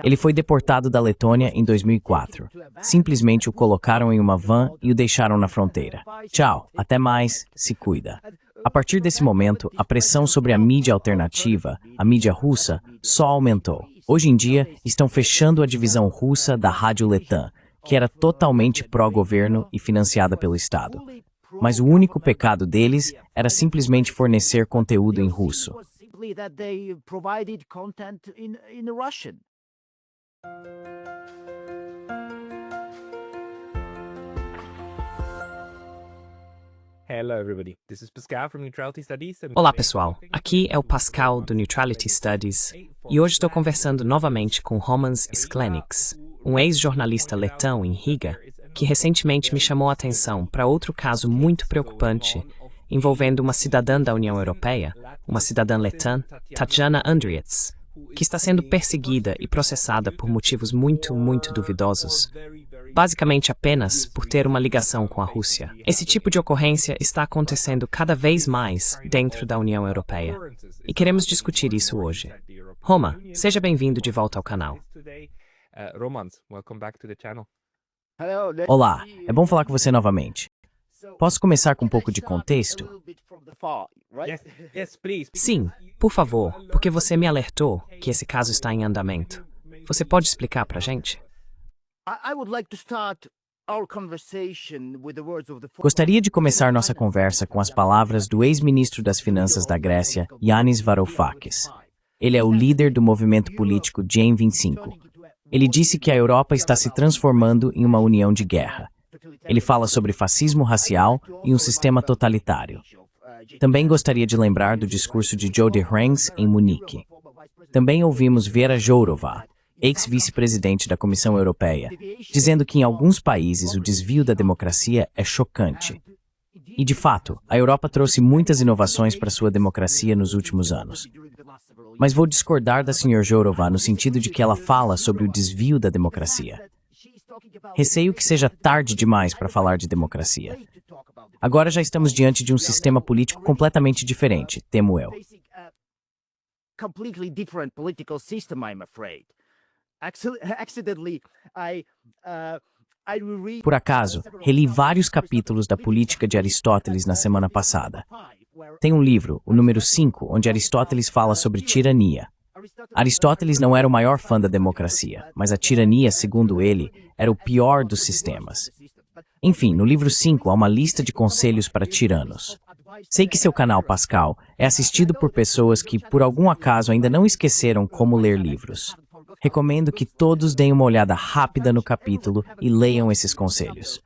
Ele foi deportado da Letônia em 2004. Simplesmente o colocaram em uma van e o deixaram na fronteira. Tchau, até mais, se cuida. A partir desse momento, a pressão sobre a mídia alternativa, a mídia russa, só aumentou. Hoje em dia, estão fechando a divisão russa da Rádio Letã, que era totalmente pró-governo e financiada pelo Estado. Mas o único pecado deles era simplesmente fornecer conteúdo em russo. Olá, pessoal. Aqui é o Pascal do Neutrality Studies e hoje estou conversando novamente com Roman Skleniks, um ex-jornalista letão em Riga, que recentemente me chamou a atenção para outro caso muito preocupante envolvendo uma cidadã da União Europeia, uma cidadã letã, Tatjana Andriets, que está sendo perseguida e processada por motivos muito duvidosos, basicamente apenas por ter uma ligação com a Rússia. Esse tipo de ocorrência está acontecendo cada vez mais dentro da União Europeia, e queremos discutir isso hoje. Roma, seja bem-vindo de volta ao canal. Olá, é bom falar com você novamente. Posso começar com um pouco de contexto? Sim, por favor, porque você me alertou que esse caso está em andamento. Você pode explicar pra gente? Gostaria de começar nossa conversa com as palavras do ex-ministro das Finanças da Grécia, Yanis Varoufakis. Ele é o líder do movimento político Gen25. Ele disse que a Europa está se transformando em uma união de guerra. Ele fala sobre fascismo racial e um sistema totalitário. Também gostaria de lembrar do discurso de Jody Hrengs em Munique. Também ouvimos Věra Jourová, ex-vice-presidente da Comissão Europeia, dizendo que em alguns países o desvio da democracia é chocante. E, de fato, a Europa trouxe muitas inovações para sua democracia nos últimos anos. Mas vou discordar da Sra. Jourová no sentido de que ela fala sobre o desvio da democracia. Receio que seja tarde demais para falar de democracia. Agora já estamos diante de um sistema político completamente diferente, temo eu. Por acaso, reli vários capítulos da Política de Aristóteles na semana passada. Tem um livro, o número 5, onde Aristóteles fala sobre tirania. Aristóteles não era o maior fã da democracia, mas a tirania, segundo ele, era o pior dos sistemas. Enfim, no livro 5 há uma lista de conselhos para tiranos. Sei que seu canal, Pascal, é assistido por pessoas que, por algum acaso, ainda não esqueceram como ler livros. Recomendo que todos deem uma olhada rápida no capítulo e leiam esses conselhos.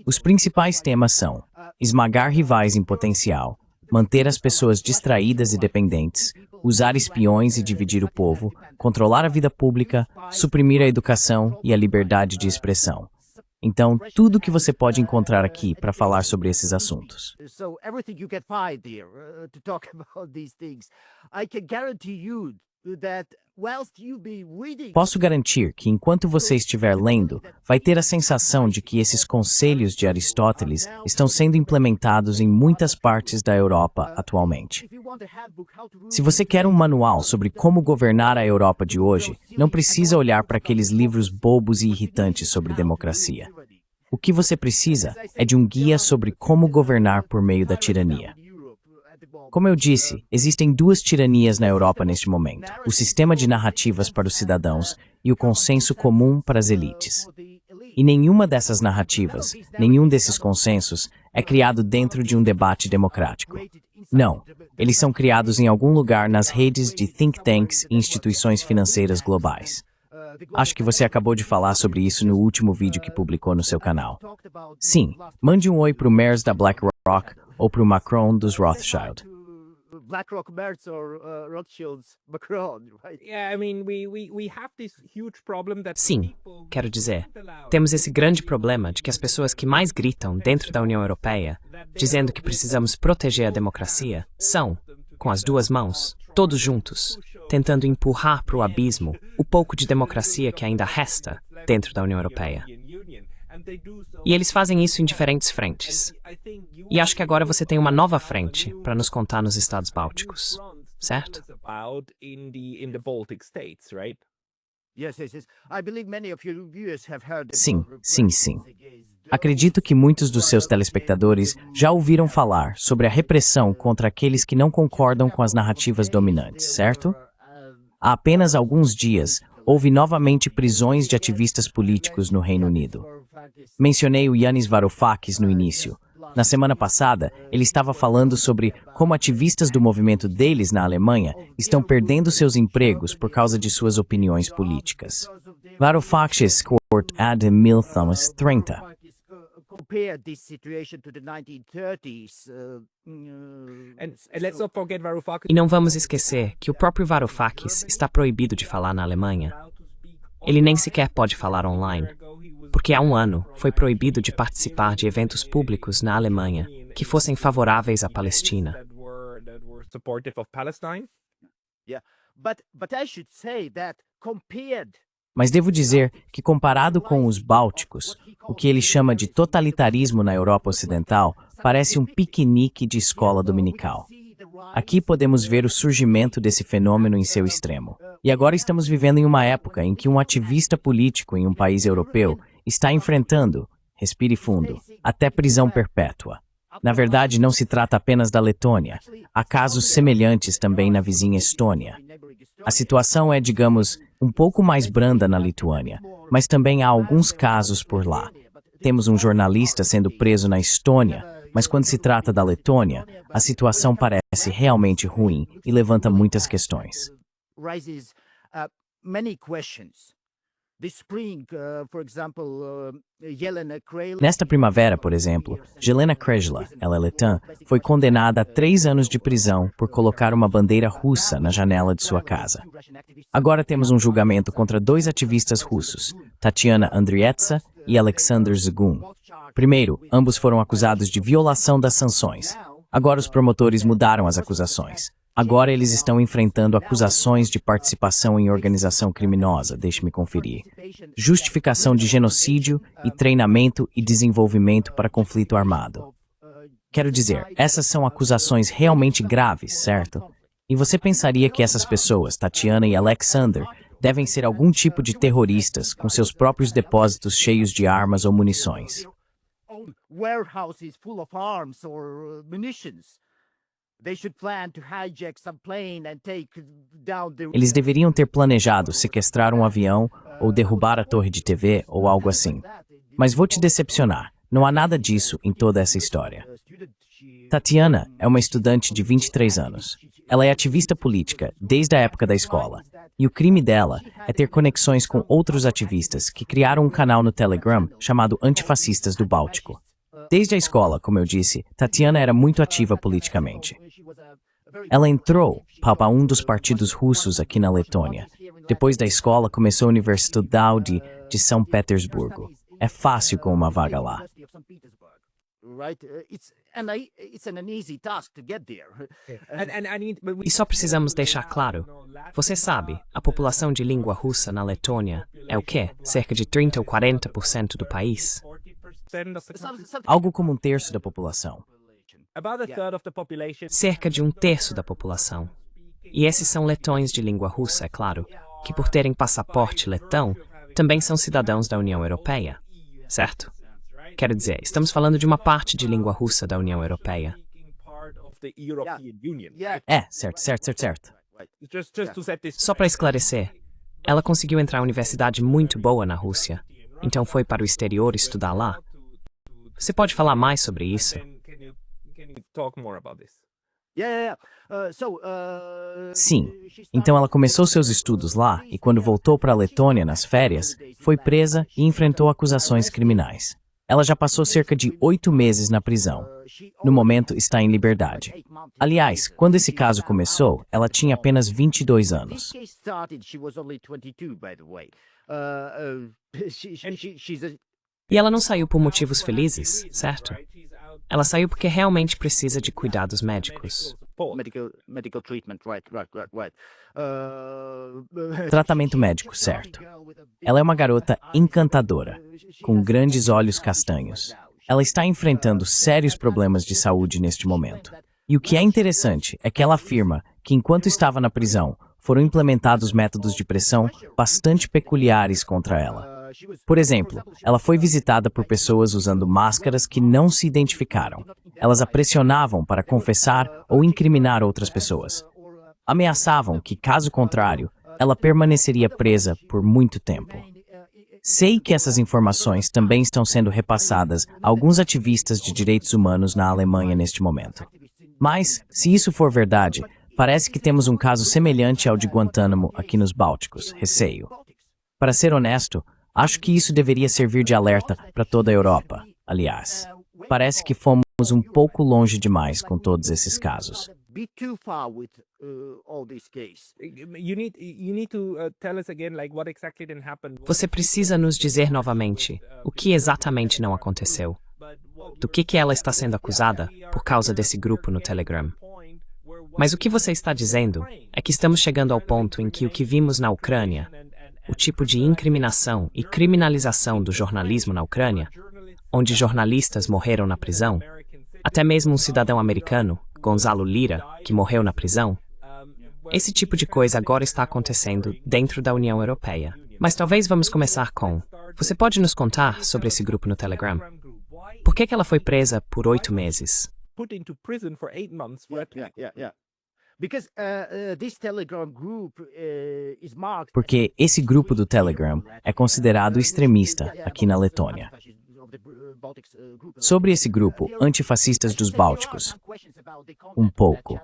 Os principais temas são esmagar rivais em potencial, manter as pessoas distraídas e dependentes, usar espiões e dividir o povo, controlar a vida pública, suprimir a educação e a liberdade de expressão. Então, tudo que você pode encontrar aqui para falar sobre esses assuntos. Posso garantir que enquanto você estiver lendo, vai ter a sensação de que esses conselhos de Aristóteles estão sendo implementados em muitas partes da Europa atualmente. Se você quer um manual sobre como governar a Europa de hoje, não precisa olhar para aqueles livros bobos e irritantes sobre democracia. O que você precisa é de um guia sobre como governar por meio da tirania. Como eu disse, existem duas tiranias na Europa neste momento: o sistema de narrativas para os cidadãos e o consenso comum para as elites. E nenhuma dessas narrativas, nenhum desses consensos, é criado dentro de um debate democrático. Não, eles são criados em algum lugar nas redes de think tanks e instituições financeiras globais. Acho que você acabou de falar sobre isso no último vídeo que publicou no seu canal. Sim, mande um oi para o Mayors da BlackRock ou para o Macron dos Rothschild. BlackRock, Merz or Rothschild's Macron, right? Sim, quero dizer, temos esse grande problema de que as pessoas que mais gritam dentro da União Europeia, dizendo que precisamos proteger a democracia, são, com as duas mãos, todos juntos, tentando empurrar para o abismo o pouco de democracia que ainda resta dentro da União Europeia. E eles fazem isso em diferentes frentes. E acho que agora você tem uma nova frente para nos contar nos Estados Bálticos. certo? Sim, sim, sim. Acredito que muitos dos seus telespectadores já ouviram falar sobre a repressão contra aqueles que não concordam com as narrativas dominantes, certo? Há apenas alguns dias, houve novamente prisões de ativistas políticos no Reino Unido. Mencionei o Yanis Varoufakis no início. Na semana passada, ele estava falando sobre como ativistas do movimento deles na Alemanha estão perdendo seus empregos por causa de suas opiniões políticas. Varoufakis court ad Milthams 30. E não vamos esquecer que o próprio Varoufakis está proibido de falar na Alemanha. Ele nem sequer pode falar online, porque há um ano foi proibido de participar de eventos públicos na Alemanha que fossem favoráveis à Palestina. Mas devo dizer que, comparado com os bálticos, o que ele chama de totalitarismo na Europa Ocidental parece um piquenique de escola dominical. Aqui podemos ver o surgimento desse fenômeno em seu extremo. E agora estamos vivendo em uma época em que um ativista político em um país europeu está enfrentando, respire fundo, até prisão perpétua. Na verdade, não se trata apenas da Letônia. Há casos semelhantes também na vizinha Estônia. A situação é, digamos, um pouco mais branda na Lituânia, mas também há alguns casos por lá. Temos um jornalista sendo preso na Estônia, mas quando se trata da Letônia, a situação parece realmente ruim e levanta muitas questões. Nesta primavera, por exemplo, Jelena Krejla, ela é letã, foi condenada a 3 anos de prisão por colocar uma bandeira russa na janela de sua casa. Agora temos um julgamento contra 2 ativistas russos, Tatiana Andrietsa e Alexander Zgun. Primeiro, ambos foram acusados de violação das sanções. Agora os promotores mudaram as acusações. Agora eles estão enfrentando acusações de participação em organização criminosa, deixe-me conferir. Justificação de genocídio e treinamento e desenvolvimento para conflito armado. Quero dizer, essas são acusações realmente graves, certo? E você pensaria que essas pessoas, Tatiana e Alexander, devem ser algum tipo de terroristas com seus próprios depósitos cheios de armas ou munições. Eles deveriam ter planejado sequestrar um avião ou derrubar a torre de TV ou algo assim. Mas vou te decepcionar, não há nada disso em toda essa história. Tatiana é uma estudante de 23 anos. Ela é ativista política desde a época da escola. E o crime dela é ter conexões com outros ativistas que criaram um canal no Telegram chamado Antifascistas do Báltico. Desde a escola, como eu disse, Tatiana era muito ativa politicamente. Ela entrou para um dos partidos russos aqui na Letônia. Depois da escola, começou a Universidade de São Petersburgo. É fácil com uma vaga lá. E só precisamos deixar claro, você sabe, a população de língua russa na Letônia é o quê? Cerca de 30 ou 40% do país? Algo como 1/3 da população. Cerca de 1/3 da população. E esses são letões de língua russa, é claro, que por terem passaporte letão, também são cidadãos da União Europeia, certo? Quero dizer, estamos falando de uma parte de língua russa da União Europeia. Certo. Só para esclarecer, ela conseguiu entrar em uma universidade muito boa na Rússia, então foi para o exterior estudar lá. Você pode falar mais sobre isso? Sim. Então ela começou seus estudos lá e quando voltou para a Letônia nas férias, foi presa e enfrentou acusações criminais. Ela já passou cerca de 8 meses na prisão. No momento, está em liberdade. Aliás, quando esse caso começou, ela tinha apenas 22 anos. E ela não saiu por motivos felizes, certo? Ela saiu porque realmente precisa de cuidados médicos. Tratamento médico, certo. Ela é uma garota encantadora, com grandes olhos castanhos. Ela está enfrentando sérios problemas de saúde neste momento. E o que é interessante é que ela afirma que enquanto estava na prisão, foram implementados métodos de pressão bastante peculiares contra ela. Por exemplo, ela foi visitada por pessoas usando máscaras que não se identificaram. Elas a pressionavam para confessar ou incriminar outras pessoas. Ameaçavam que, caso contrário, ela permaneceria presa por muito tempo. Sei que essas informações também estão sendo repassadas a alguns ativistas de direitos humanos na Alemanha neste momento. Mas, se isso for verdade, parece que temos um caso semelhante ao de Guantánamo aqui nos Bálticos, receio. Para ser honesto, acho que isso deveria servir de alerta para toda a Europa. Aliás, parece que fomos um pouco longe demais com todos esses casos. Você precisa nos dizer novamente o que exatamente não aconteceu. Do que ela está sendo acusada por causa desse grupo no Telegram. Mas o que você está dizendo é que estamos chegando ao ponto em que o que vimos na Ucrânia, o tipo de incriminação e criminalização do jornalismo na Ucrânia, onde jornalistas morreram na prisão, até mesmo um cidadão americano, Gonzalo Lira, que morreu na prisão, esse tipo de coisa agora está acontecendo dentro da União Europeia. Mas talvez vamos começar com: você pode nos contar sobre esse grupo no Telegram? Por que ela foi presa por 8 meses? Porque esse grupo do Telegram é considerado extremista aqui na Letônia. Sobre esse grupo, antifascistas dos Bálticos. Um pouco.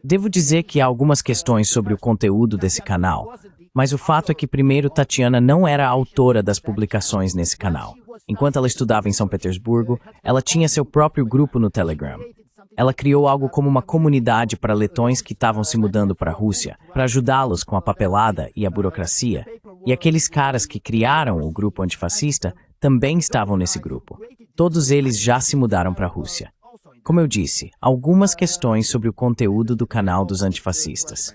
Devo dizer que há algumas questões sobre o conteúdo desse canal, mas o fato é que primeiro Tatiana não era a autora das publicações nesse canal. Enquanto ela estudava em São Petersburgo, ela tinha seu próprio grupo no Telegram. Ela criou algo como uma comunidade para letões que estavam se mudando para a Rússia, para ajudá-los com a papelada e a burocracia, e aqueles caras que criaram o grupo antifascista também estavam nesse grupo. Todos eles já se mudaram para a Rússia. Como eu disse, algumas questões sobre o conteúdo do canal dos antifascistas.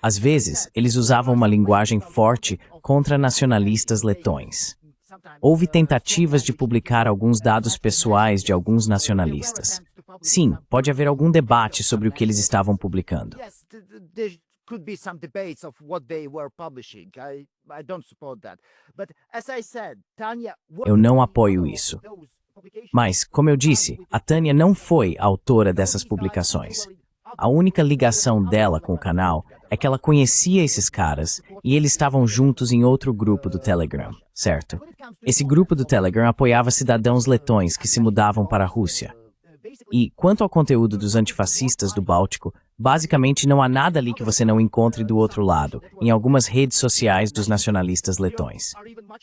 Às vezes, eles usavam uma linguagem forte contra nacionalistas letões. Houve tentativas de publicar alguns dados pessoais de alguns nacionalistas. Sim, pode haver algum debate sobre o que eles estavam publicando. Eu não apoio isso. Mas, como eu disse, a Tânia não foi a autora dessas publicações. A única ligação dela com o canal é que ela conhecia esses caras e eles estavam juntos em outro grupo do Telegram, certo? Esse grupo do Telegram apoiava cidadãos letões que se mudavam para a Rússia. E, quanto ao conteúdo dos antifascistas do Báltico, basicamente não há nada ali que você não encontre do outro lado, em algumas redes sociais dos nacionalistas letões.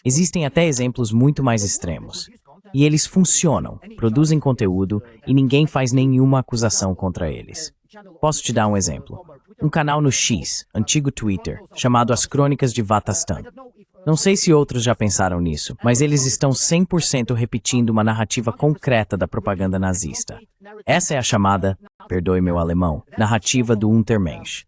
Existem até exemplos muito mais extremos. E eles funcionam, produzem conteúdo e ninguém faz nenhuma acusação contra eles. Posso te dar um exemplo. Um canal no X, antigo Twitter, chamado As Crônicas de Vatastan. Não sei se outros já pensaram nisso, mas eles estão 100% repetindo uma narrativa concreta da propaganda nazista. Essa é a chamada, perdoe meu alemão, narrativa do Untermensch.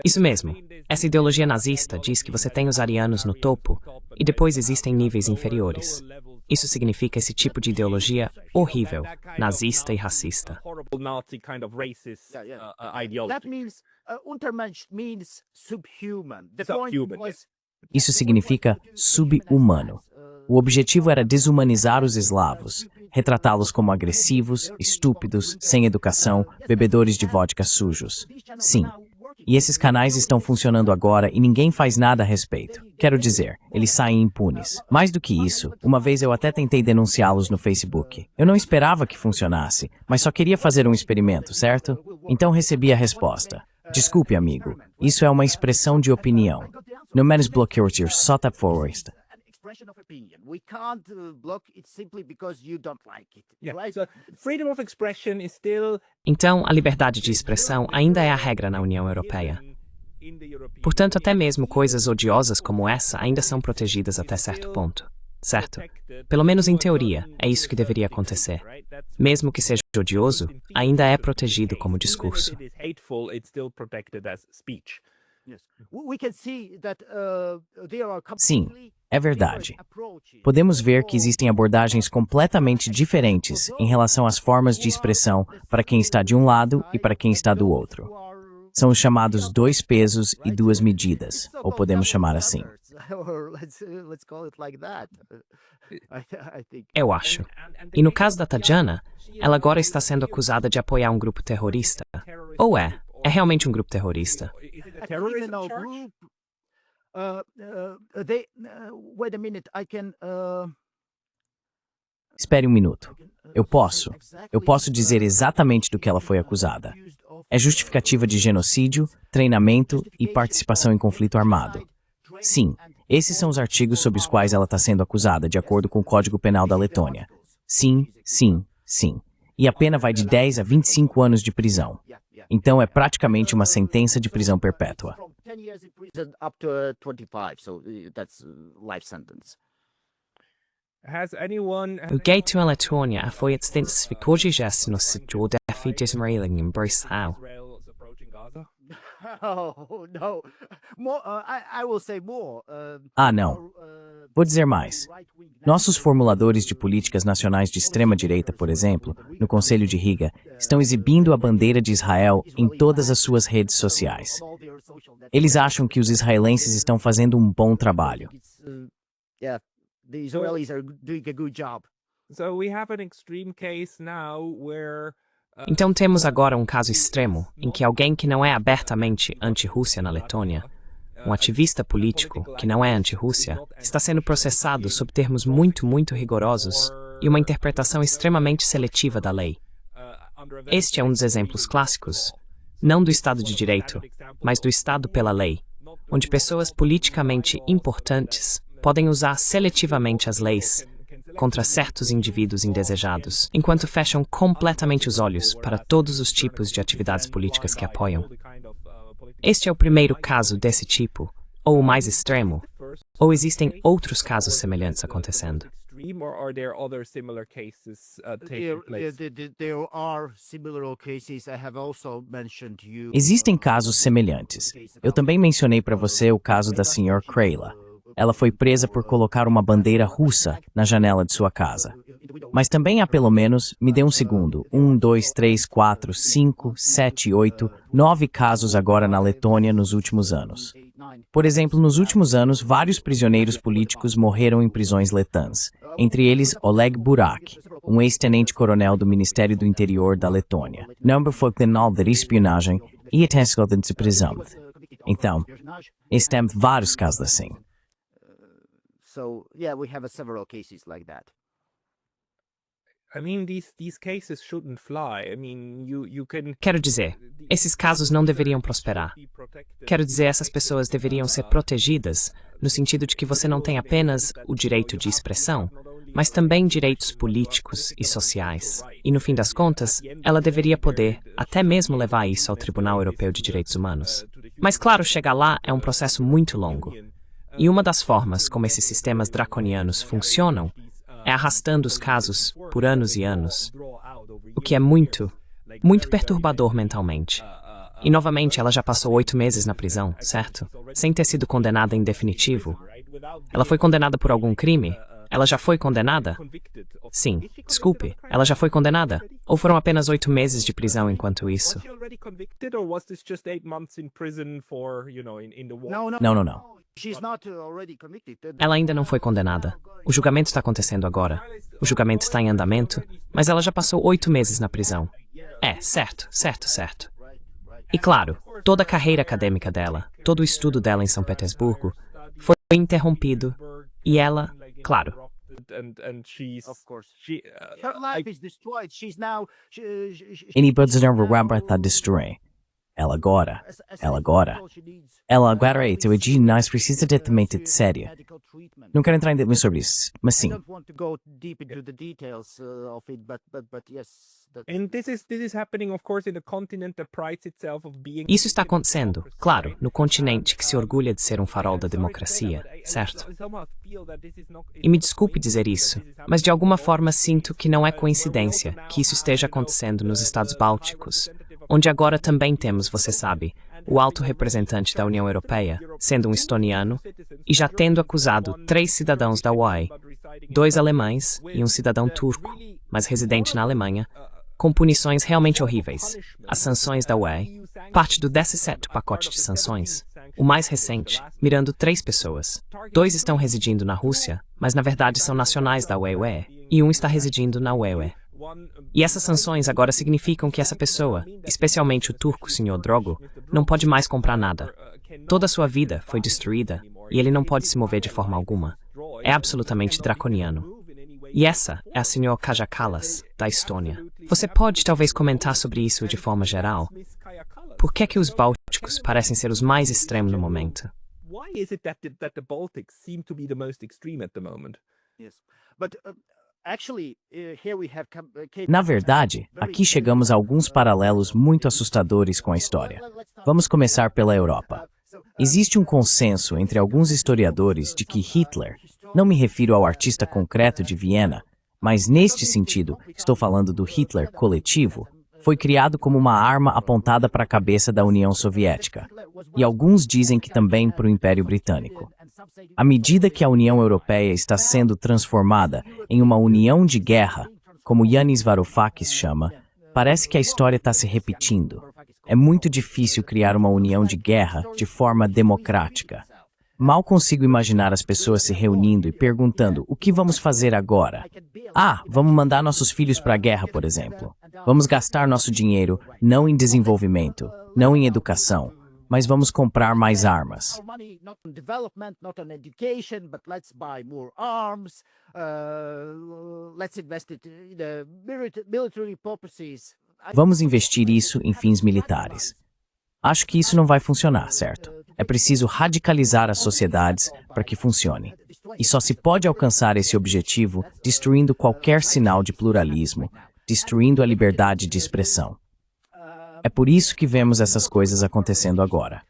Isso mesmo. Essa ideologia nazista diz que você tem os arianos no topo e depois existem níveis inferiores. Isso significa esse tipo de ideologia horrível, nazista e racista. Isso significa sub-humano. O objetivo era desumanizar os eslavos, retratá-los como agressivos, estúpidos, sem educação, bebedores de vodka sujos. Sim. E esses canais estão funcionando agora e ninguém faz nada a respeito. Quero dizer, eles saem impunes. Mais do que isso, uma vez eu até tentei denunciá-los no Facebook. Eu não esperava que funcionasse, mas só queria fazer um experimento, certo? Então recebi a resposta. Desculpe, amigo, isso é uma expressão de opinião. No menos bloquear your sota forest. Então, a liberdade de expressão ainda é a regra na União Europeia. Portanto, até mesmo coisas odiosas como essa ainda são protegidas até certo ponto, certo? Pelo menos em teoria, é isso que deveria acontecer. Mesmo que seja odioso, ainda é protegido como discurso. Sim, é verdade. Podemos ver que existem abordagens completamente diferentes em relação às formas de expressão para quem está de um lado e para quem está do outro. São os chamados dois pesos e duas medidas, ou podemos chamar assim. Eu acho. E no caso da Tatiana, ela agora está sendo acusada de apoiar um grupo terrorista. Ou é? É realmente um grupo terrorista? Wait a minute, Espere um minuto. Eu posso dizer exatamente do que ela foi acusada. É justificativa de genocídio, treinamento e participação em conflito armado. Sim, esses são os artigos sobre os quais ela está sendo acusada, de acordo com o Código Penal da Letônia. Sim, sim, sim. E a pena vai de 10 a 25 anos de prisão. Então é praticamente uma sentença de prisão perpétua. Ugejtu Letônia a foi extens ficogiges no sitio defi dismrailing em Bristol. Ah, não. Vou dizer mais. Nossos formuladores de políticas nacionais de extrema-direita, por exemplo, no Conselho de Riga, estão exibindo a bandeira de Israel em todas as suas redes sociais. Eles acham que os israelenses estão fazendo um bom trabalho. Então temos agora um caso extremo em que alguém que não é abertamente anti-Rússia na Letônia, um ativista político que não é anti-Rússia, está sendo processado sob termos muito, muito rigorosos e uma interpretação extremamente seletiva da lei. Este é um dos exemplos clássicos, não do Estado de Direito, mas do Estado pela lei, onde pessoas politicamente importantes podem usar seletivamente as leis contra certos indivíduos indesejados, enquanto fecham completamente os olhos para todos os tipos de atividades políticas que apoiam. Este é o primeiro caso desse tipo, ou o mais extremo, ou existem outros casos semelhantes acontecendo? Existem casos semelhantes. Eu também mencionei para você o caso da Sra. Krayla. Ela foi presa por colocar uma bandeira russa na janela de sua casa. Mas também há pelo menos, me dê um segundo, 1, 2, 3, 4, 5, 7, 8, 9 casos agora na Letônia nos últimos anos. Por exemplo, nos últimos anos, vários prisioneiros políticos morreram em prisões letãs, entre eles Oleg Burak, um ex-tenente-coronel do Ministério do Interior da Letônia. Não foi condenado de espionagem e até de prisão. Então, temos vários casos assim. So, yeah, we have several cases like that. Quero dizer, esses casos não deveriam prosperar. Quero dizer, essas pessoas deveriam ser protegidas, no sentido de que você não tem apenas o direito de expressão, mas também direitos políticos e sociais. E, no fim das contas, ela deveria poder até mesmo levar isso ao Tribunal Europeu de Direitos Humanos. Mas, claro, chegar lá é um processo muito longo. E uma das formas como esses sistemas draconianos funcionam é arrastando os casos por anos e anos, o que é muito, muito perturbador mentalmente. E, novamente, ela já passou 8 meses na prisão, certo? Sem ter sido condenada em definitivo. Ela foi condenada por algum crime? Ela já foi condenada? Sim, desculpe, ela já foi condenada? Ou foram apenas 8 meses de prisão enquanto isso? Não. Ela ainda não foi condenada. O julgamento está acontecendo agora. O julgamento está em andamento, mas ela já passou 8 meses na prisão. É, certo. E claro, toda a carreira acadêmica dela, todo o estudo dela em São Petersburgo, foi interrompido. E ela, claro. Está destruindo. Ela agora nós precisa de tratamento sério. Não quero entrar em detalhes sobre isso, mas sim. Isso está acontecendo, claro, no continente que se orgulha de ser um farol da democracia, certo? E me desculpe dizer isso, mas de alguma forma sinto que não é coincidência que isso esteja acontecendo nos Estados Bálticos, onde agora também temos, você sabe, o alto representante da União Europeia, sendo um estoniano, e já tendo acusado 3 cidadãos da UE, 2 alemães e um cidadão turco, mas residente na Alemanha, com punições realmente horríveis. As sanções da UE, parte do 17º pacote de sanções, o mais recente, mirando 3 pessoas. 2 estão residindo na Rússia, mas na verdade são nacionais da UE, e um está residindo na UE. E essas sanções agora significam que essa pessoa, especialmente o turco Sr. Drogo, não pode mais comprar nada. Toda a sua vida foi destruída e ele não pode se mover de forma alguma. É absolutamente draconiano. E essa é a Sra. Kaja Kallas, da Estônia. Você pode talvez comentar sobre isso de forma geral? Por que os bálticos parecem ser os mais extremos no momento? Na verdade, aqui chegamos a alguns paralelos muito assustadores com a história. Vamos começar pela Europa. Existe um consenso entre alguns historiadores de que Hitler, não me refiro ao artista concreto de Viena, mas neste sentido, estou falando do Hitler coletivo, foi criado como uma arma apontada para a cabeça da União Soviética. E alguns dizem que também para o Império Britânico. À medida que a União Europeia está sendo transformada em uma união de guerra, como Yanis Varoufakis chama, parece que a história está se repetindo. É muito difícil criar uma união de guerra de forma democrática. Mal consigo imaginar as pessoas se reunindo e perguntando: o que vamos fazer agora? Ah, vamos mandar nossos filhos para a guerra, por exemplo. Vamos gastar nosso dinheiro não em desenvolvimento, não em educação, mas vamos comprar mais armas. Vamos investir isso em fins militares. Acho que isso não vai funcionar, certo? É preciso radicalizar as sociedades para que funcione. E só se pode alcançar esse objetivo destruindo qualquer sinal de pluralismo, destruindo a liberdade de expressão. É por isso que vemos essas coisas acontecendo agora.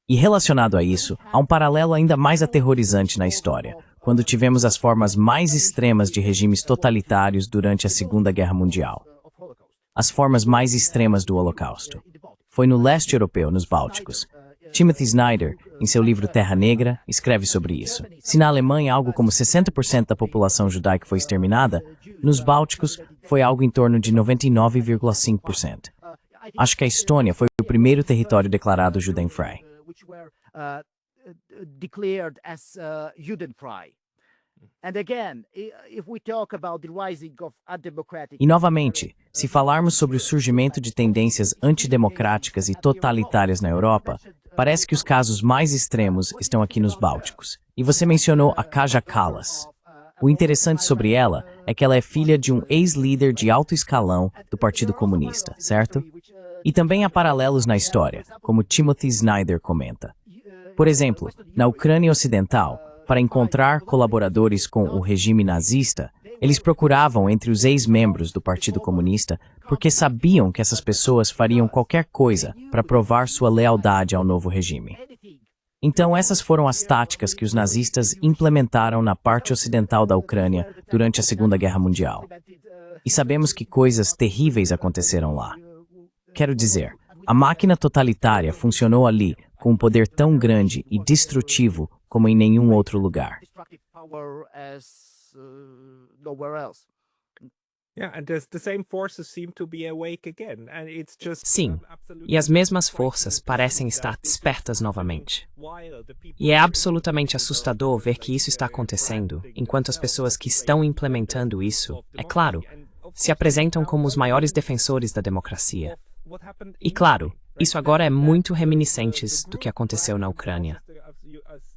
E relacionado a isso, há um paralelo ainda mais aterrorizante na história, quando tivemos as formas mais extremas de regimes totalitários durante a Segunda Guerra Mundial. As formas mais extremas do Holocausto. Foi no leste europeu, nos Bálticos. Timothy Snyder, em seu livro Terra Negra, escreve sobre isso. Se na Alemanha algo como 60% da população judaica foi exterminada, nos Bálticos foi algo em torno de 99,5%. Acho que a Estônia foi o primeiro território declarado Judenfrei. E novamente, se falarmos sobre o surgimento de tendências antidemocráticas e totalitárias na Europa, parece que os casos mais extremos estão aqui nos Bálticos. E você mencionou a Kaja Kallas. O interessante sobre ela é que ela é filha de um ex-líder de alto escalão do Partido Comunista, certo? E também há paralelos na história, como Timothy Snyder comenta. Por exemplo, na Ucrânia Ocidental, para encontrar colaboradores com o regime nazista, eles procuravam entre os ex-membros do Partido Comunista porque sabiam que essas pessoas fariam qualquer coisa para provar sua lealdade ao novo regime. Então essas foram as táticas que os nazistas implementaram na parte ocidental da Ucrânia durante a Segunda Guerra Mundial. E sabemos que coisas terríveis aconteceram lá. Quero dizer, a máquina totalitária funcionou ali com um poder tão grande e destrutivo como em nenhum outro lugar. Sim, e as mesmas forças parecem estar despertas novamente. E é absolutamente assustador ver que isso está acontecendo, enquanto as pessoas que estão implementando isso, é claro, se apresentam como os maiores defensores da democracia. E claro, isso agora é muito reminiscentes do que aconteceu na Ucrânia.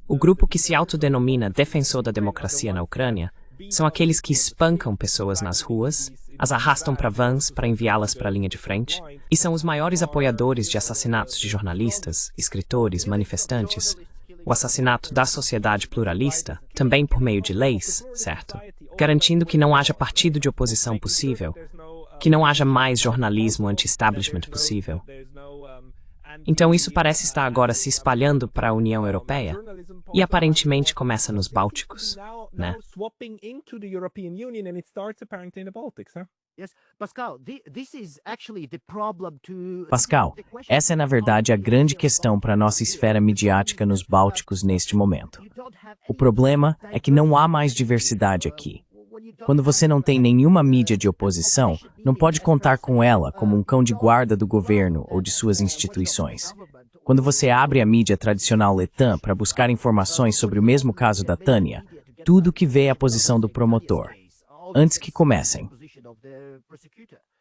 O grupo que se autodenomina defensor da democracia na Ucrânia são aqueles que espancam pessoas nas ruas, as arrastam para vans para enviá-las para a linha de frente, e são os maiores apoiadores de assassinatos de jornalistas, escritores, manifestantes, o assassinato da sociedade pluralista, também por meio de leis, certo? Garantindo que não haja partido de oposição possível, que não haja mais jornalismo anti-establishment possível. Então isso parece estar agora se espalhando para a União Europeia e aparentemente começa nos Bálticos, né? Pascal, essa é na verdade a grande questão para a nossa esfera midiática nos Bálticos neste momento. O problema é que não há mais diversidade aqui. Quando você não tem nenhuma mídia de oposição, não pode contar com ela como um cão de guarda do governo ou de suas instituições. Quando você abre a mídia tradicional letã para buscar informações sobre o mesmo caso da Tânia, tudo que vê é a posição do promotor. Antes que comecem.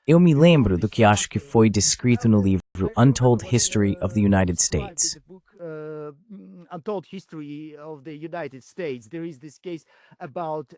Eu me lembro do que acho que foi descrito no livro Untold History of the United States. Untold History of the United States. There is this case about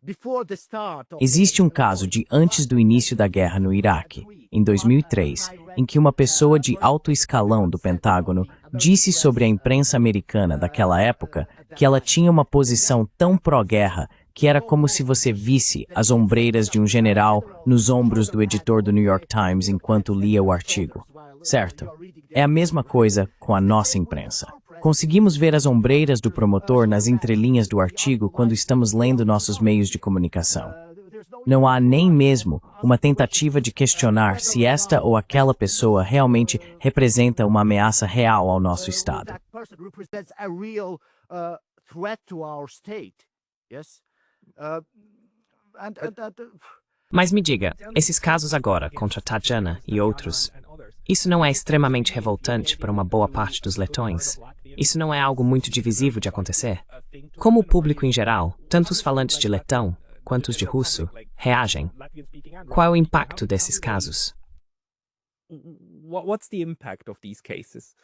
before the start of Existe um caso de antes do início da guerra no Iraque, em 2003, em que uma pessoa de alto escalão do Pentágono disse sobre a imprensa americana daquela época que ela tinha uma posição tão pró-guerra que era como se você visse as ombreiras de um general nos ombros do editor do New York Times enquanto lia o artigo. Certo? É a mesma coisa com a nossa imprensa. Conseguimos ver as ombreiras do promotor nas entrelinhas do artigo quando estamos lendo nossos meios de comunicação. Não há nem mesmo uma tentativa de questionar se esta ou aquela pessoa realmente representa uma ameaça real ao nosso Estado. Mas me diga, esses casos agora contra Tatjana e outros, isso não é extremamente revoltante para uma boa parte dos letões? Isso não é algo muito divisivo de acontecer? Como o público em geral, tanto os falantes de letão quanto os de russo, reagem? Qual é o impacto desses casos? What's the impact of these cases?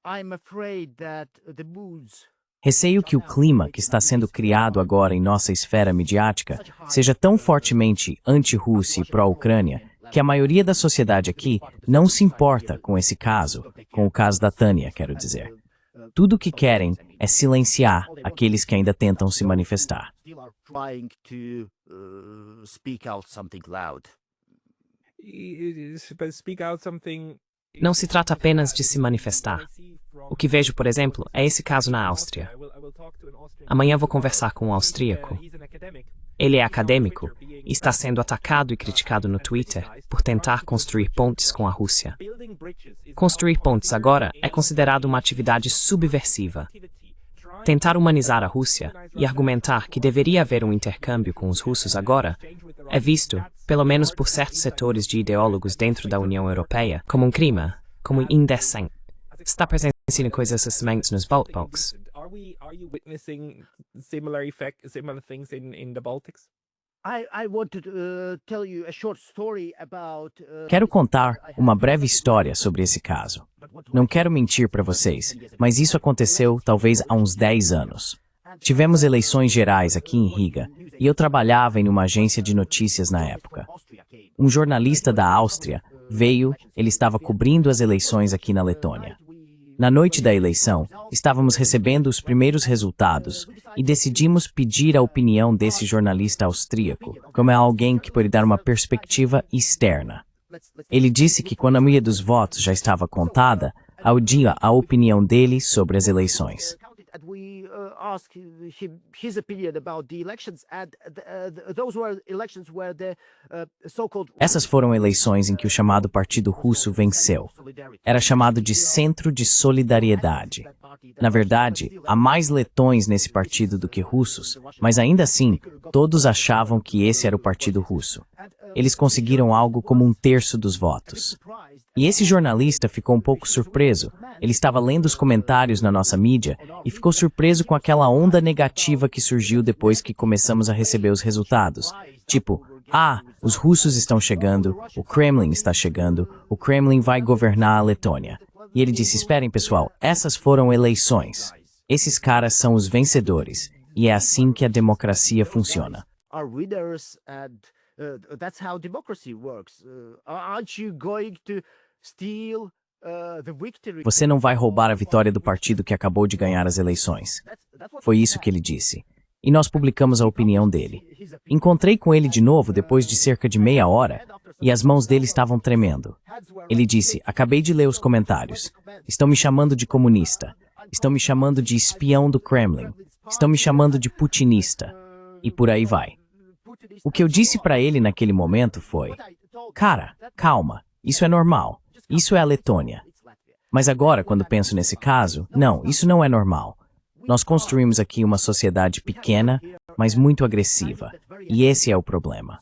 I'm afraid that the moods Receio que o clima que está sendo criado agora em nossa esfera midiática seja tão fortemente anti-Rússia e pró-Ucrânia que a maioria da sociedade aqui não se importa com esse caso, com o caso da Tânia, quero dizer. Tudo o que querem é silenciar aqueles que ainda tentam se manifestar. Não se trata apenas de se manifestar. O que vejo, por exemplo, é esse caso na Áustria. Amanhã vou conversar com um austríaco. Ele é acadêmico e está sendo atacado e criticado no Twitter por tentar construir pontes com a Rússia. Construir pontes agora é considerado uma atividade subversiva. Tentar humanizar a Rússia e argumentar que deveria haver um intercâmbio com os russos agora é visto, pelo menos por certos setores de ideólogos dentro da União Europeia, como um crime, como indecente. Está presenciando coisas semelhantes nos Baltics? Are you witnessing similar things in the Baltics? I want to tell you a short story about Quero contar uma breve história sobre esse caso. Não quero mentir para vocês, mas isso aconteceu talvez há uns 10 anos. Tivemos eleições gerais aqui em Riga e eu trabalhava em uma agência de notícias na época. Um jornalista da Áustria veio, ele estava cobrindo as eleições aqui na Letônia. Na noite da eleição, estávamos recebendo os primeiros resultados e decidimos pedir a opinião desse jornalista austríaco, como é alguém que pode dar uma perspectiva externa. Ele disse que quando a maioria dos votos já estava contada, audia a opinião dele sobre as eleições. Essas foram eleições em que o chamado Partido Russo venceu. Era chamado de Centro de Solidariedade. Na verdade, há mais letões nesse partido do que russos, mas ainda assim, todos achavam que esse era o Partido Russo. Eles conseguiram algo como 1/3 dos votos. E esse jornalista ficou um pouco surpreso. Ele estava lendo os comentários na nossa mídia e ficou surpreso com aquela onda negativa que surgiu depois que começamos a receber os resultados. Tipo, os russos estão chegando, o Kremlin está chegando, o Kremlin vai governar a Letônia. E ele disse, esperem pessoal, essas foram eleições. Esses caras são os vencedores. E é assim que a democracia funciona. That's how democracy works. Aren't you going to steal the victory? Você não vai roubar a vitória do partido que acabou de ganhar as eleições. Foi isso que ele disse. E nós publicamos a opinião dele. Encontrei com ele de novo depois de cerca de meia hora, e as mãos dele estavam tremendo. Ele disse, acabei de ler os comentários. Estão me chamando de comunista. Estão me chamando de espião do Kremlin. Estão me chamando de putinista. E por aí vai. O que eu disse para ele naquele momento foi, cara, calma, isso é normal. Isso é a Letônia. Mas agora, quando penso nesse caso, não, isso não é normal. Nós construímos aqui uma sociedade pequena, mas muito agressiva. E esse é o problema.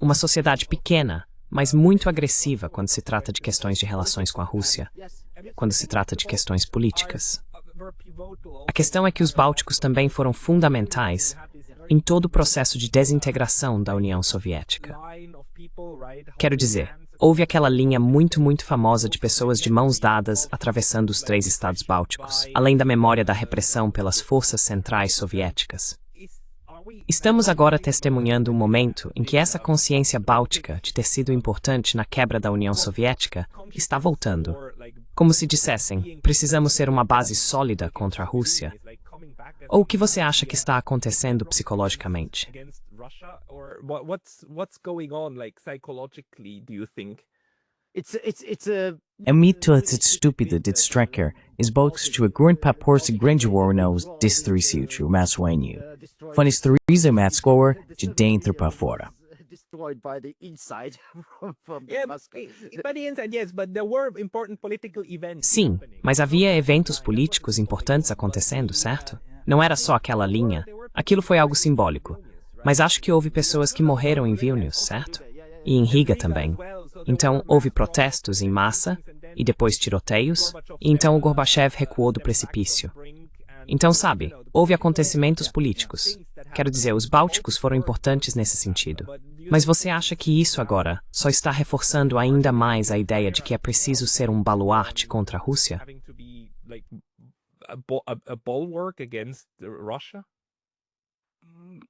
Uma sociedade pequena, mas muito agressiva quando se trata de questões de relações com a Rússia, quando se trata de questões políticas. A questão é que os bálticos também foram fundamentais em todo o processo de desintegração da União Soviética. Quero dizer, houve aquela linha muito famosa de pessoas de mãos dadas atravessando os 3 estados bálticos, além da memória da repressão pelas forças centrais soviéticas. Estamos agora testemunhando um momento em que essa consciência báltica de ter sido importante na quebra da União Soviética está voltando. Como se dissessem, precisamos ser uma base sólida contra a Rússia. Ou o que você acha que está acontecendo psicologicamente? É mito estúpido de Strecker, esboço a grande paporse grande nos destruício massuenio. Fonistriza mascoa de dentro para fora. Sim, mas havia eventos políticos importantes acontecendo, certo? Não era só aquela linha. Aquilo foi algo simbólico. Mas acho que houve pessoas que morreram em Vilnius, certo? E em Riga também. Então, houve protestos em massa, e depois tiroteios, e então o Gorbachev recuou do precipício. Então, sabe, houve acontecimentos políticos. Quero dizer, os bálticos foram importantes nesse sentido. Mas você acha que isso agora só está reforçando ainda mais a ideia de que é preciso ser um baluarte contra a Rússia?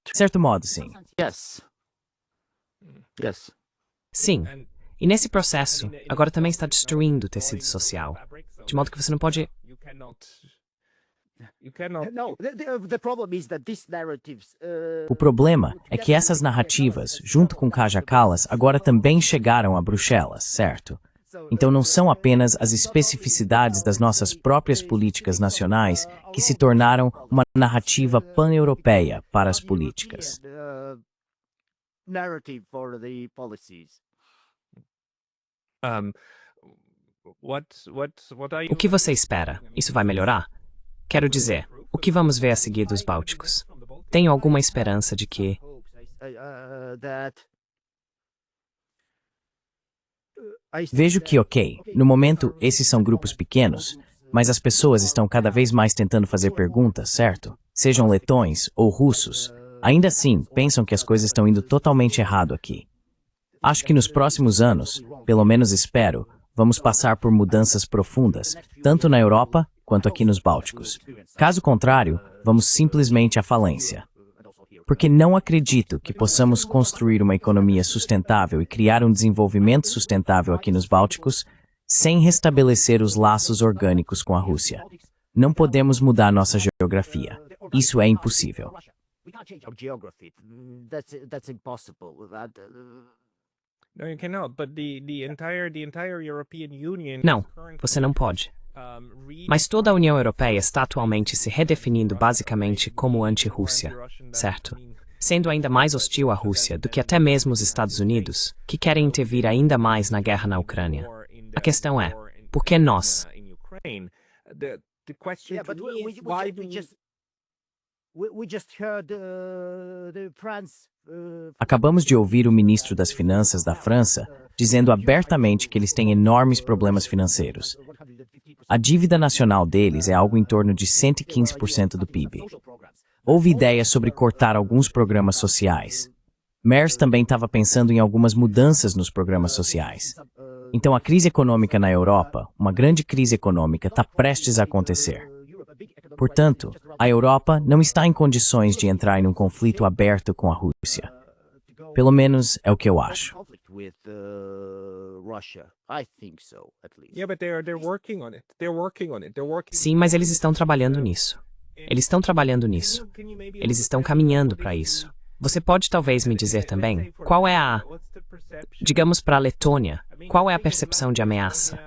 De certo modo, sim. Sim. E nesse processo, agora também está destruindo o tecido social. De modo que você não pode... O problema é que essas narrativas, junto com Kaja Kallas, agora também chegaram a Bruxelas, certo? Então não são apenas as especificidades das nossas próprias políticas nacionais que se tornaram uma narrativa pan-europeia para as políticas. O que você espera? Isso vai melhorar? Quero dizer, o que vamos ver a seguir dos bálticos? Tenho alguma esperança de que... Vejo que, ok, no momento esses são grupos pequenos, mas as pessoas estão cada vez mais tentando fazer perguntas, certo? Sejam letões ou russos, ainda assim pensam que as coisas estão indo totalmente errado aqui. Acho que nos próximos anos, pelo menos espero, vamos passar por mudanças profundas, tanto na Europa quanto aqui nos Bálticos. Caso contrário, vamos simplesmente à falência. Porque não acredito que possamos construir uma economia sustentável e criar um desenvolvimento sustentável aqui nos Bálticos sem restabelecer os laços orgânicos com a Rússia. Não podemos mudar nossa geografia. Isso é impossível. Não, você não pode. Mas toda a União Europeia está atualmente se redefinindo basicamente como anti-Rússia, certo? Sendo ainda mais hostil à Rússia do que até mesmo os Estados Unidos, que querem intervir ainda mais na guerra na Ucrânia. A questão é, por que nós? Acabamos de ouvir o ministro das Finanças da França dizendo abertamente que eles têm enormes problemas financeiros. A dívida nacional deles é algo em torno de 115% do PIB. Houve ideias sobre cortar alguns programas sociais. Merz também estava pensando em algumas mudanças nos programas sociais. Então a crise econômica na Europa, uma grande crise econômica, está prestes a acontecer. Portanto, a Europa não está em condições de entrar em um conflito aberto com a Rússia. Pelo menos é o que eu acho. Sim, mas eles estão trabalhando nisso. Eles estão trabalhando nisso. Eles estão caminhando para isso. Você pode talvez me dizer também qual é digamos para a Letônia, qual é a percepção de ameaça?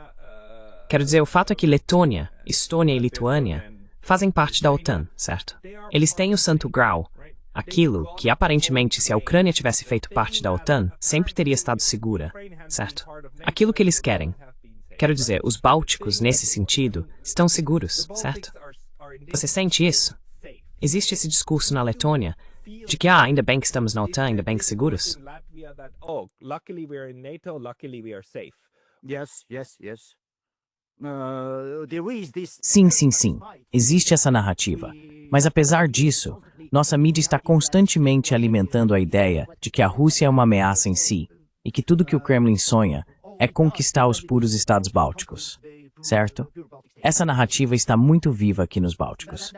Quero dizer, o fato é que Letônia, Estônia e Lituânia fazem parte da OTAN, certo? Eles têm o Santo Grau, aquilo que aparentemente, se a Ucrânia tivesse feito parte da OTAN, sempre teria estado segura, certo? Aquilo que eles querem. Quero dizer, os bálticos, nesse sentido, estão seguros, certo? Você sente isso? Existe esse discurso na Letônia de que, ainda bem que estamos na OTAN, ainda bem que seguros? Sim, sim, sim. Existe essa narrativa. Mas apesar disso, nossa mídia está constantemente alimentando a ideia de que a Rússia é uma ameaça em si e que tudo que o Kremlin sonha é conquistar os puros estados bálticos, certo? Essa narrativa está muito viva aqui nos Bálticos.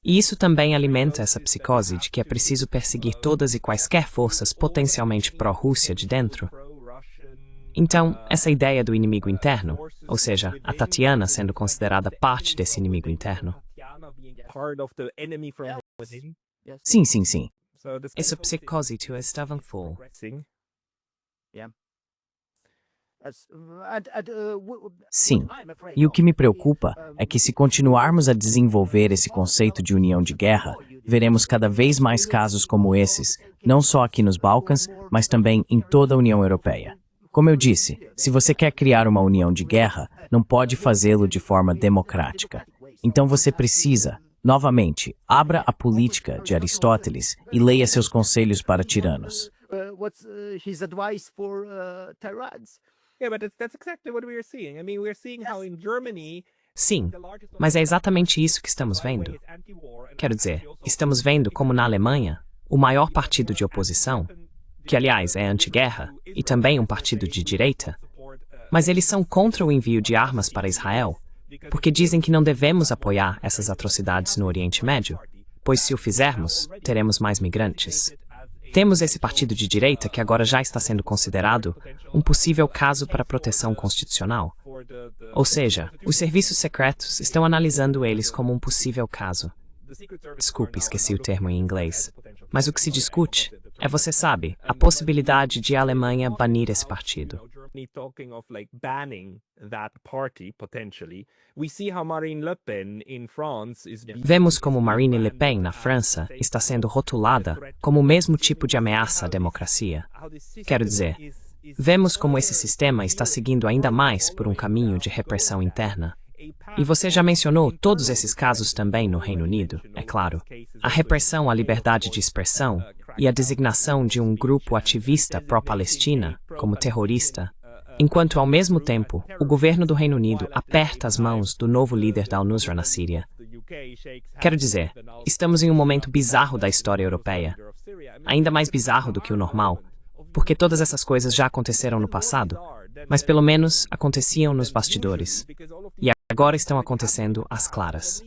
E isso também alimenta essa psicose de que é preciso perseguir todas e quaisquer forças potencialmente pró-Rússia de dentro. Então, essa ideia do inimigo interno, ou seja, a Tatiana sendo considerada parte desse inimigo interno. Sim, sim, sim. Essa psicose tua estava full. Sim, e o que me preocupa é que se continuarmos a desenvolver esse conceito de união de guerra, veremos cada vez mais casos como esses, não só aqui nos Balcãs, mas também em toda a União Europeia. Como eu disse, se você quer criar uma união de guerra, não pode fazê-lo de forma democrática. Então você precisa, novamente, abra a política de Aristóteles e leia seus conselhos para tiranos. Sim, mas é exatamente isso que estamos vendo. Quero dizer, estamos vendo como na Alemanha, o maior partido de oposição, que aliás é anti-guerra, e também um partido de direita, mas eles são contra o envio de armas para Israel, porque dizem que não devemos apoiar essas atrocidades no Oriente Médio, pois se o fizermos, teremos mais migrantes. Temos esse partido de direita que agora já está sendo considerado um possível caso para proteção constitucional. Ou seja, os serviços secretos estão analisando eles como um possível caso. Desculpe, esqueci o termo em inglês. Mas o que se discute é, você sabe, a possibilidade de a Alemanha banir esse partido. Vemos como Marine Le Pen, na França, está sendo rotulada como o mesmo tipo de ameaça à democracia. Quero dizer, vemos como esse sistema está seguindo ainda mais por um caminho de repressão interna. E você já mencionou todos esses casos também no Reino Unido, é claro. A repressão à liberdade de expressão e a designação de um grupo ativista pró-Palestina como terrorista, enquanto ao mesmo tempo o governo do Reino Unido aperta as mãos do novo líder da Al-Nusra na Síria. Quero dizer, estamos em um momento bizarro da história europeia, ainda mais bizarro do que o normal, porque todas essas coisas já aconteceram no passado, mas pelo menos aconteciam nos bastidores. E agora estão acontecendo às claras.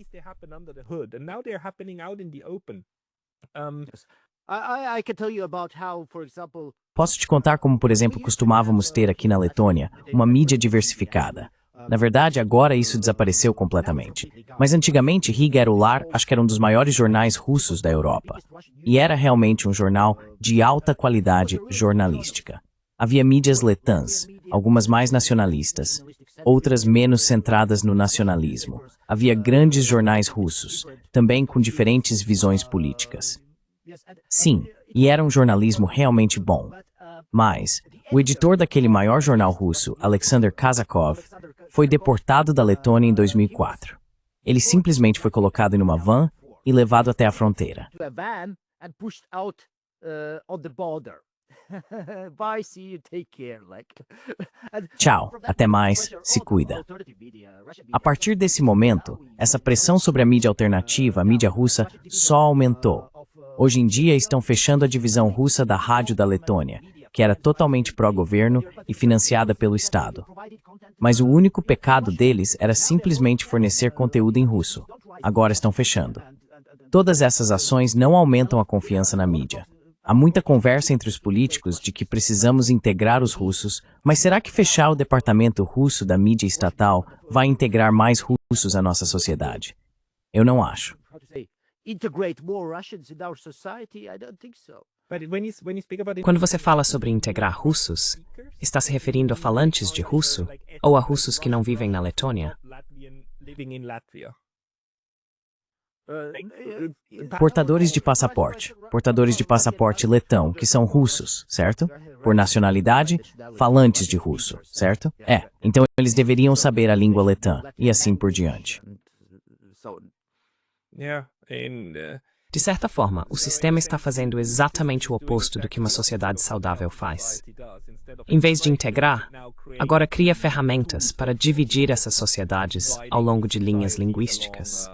Posso te contar como, por exemplo, costumávamos ter aqui na Letônia uma mídia diversificada. Na verdade, agora isso desapareceu completamente. Mas antigamente Riga era o lar, acho que era um dos maiores jornais russos da Europa. E era realmente um jornal de alta qualidade jornalística. Havia mídias letãs, algumas mais nacionalistas, outras menos centradas no nacionalismo. Havia grandes jornais russos, também com diferentes visões políticas. Sim, e era um jornalismo realmente bom. Mas o editor daquele maior jornal russo, Alexander Kazakov, foi deportado da Letônia em 2004. Ele simplesmente foi colocado em uma van e levado até a fronteira. Tchau, até mais, se cuida. A partir desse momento, essa pressão sobre a mídia alternativa, a mídia russa, só aumentou. Hoje em dia estão fechando a divisão russa da Rádio da Letônia, que era totalmente pró-governo e financiada pelo Estado. Mas o único pecado deles era simplesmente fornecer conteúdo em russo. Agora estão fechando. Todas essas ações não aumentam a confiança na mídia. Há muita conversa entre os políticos de que precisamos integrar os russos, mas será que fechar o departamento russo da mídia estatal vai integrar mais russos à nossa sociedade? Eu não acho. Quando você fala sobre integrar russos, está se referindo a falantes de russo ou a russos que não vivem na Letônia? Portadores de passaporte letão, que são russos, certo? Por nacionalidade, falantes de russo, certo? Então eles deveriam saber a língua letã, e assim por diante. De certa forma, o sistema está fazendo exatamente o oposto do que uma sociedade saudável faz. Em vez de integrar, agora cria ferramentas para dividir essas sociedades ao longo de linhas linguísticas.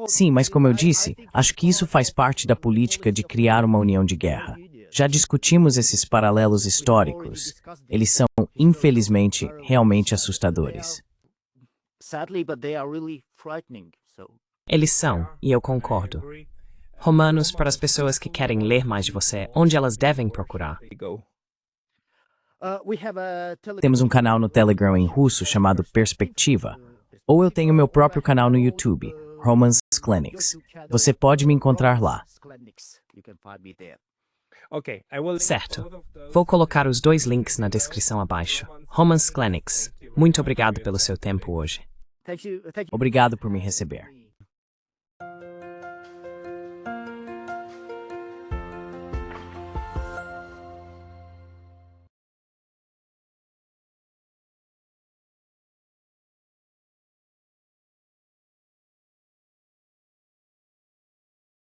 Sim, mas como eu disse, acho que isso faz parte da política de criar uma união de guerra. Já discutimos esses paralelos históricos. Eles são, infelizmente, realmente assustadores. Eles são, e eu concordo. Romanos, para as pessoas que querem ler mais de você, onde elas devem procurar? Temos um canal no Telegram em russo chamado Perspectiva, ou eu tenho meu próprio canal no YouTube, Roman Skleniks. Você pode me encontrar lá. Certo. Vou colocar os dois links na descrição abaixo. Roman Skleniks, muito obrigado pelo seu tempo hoje. Obrigado por me receber.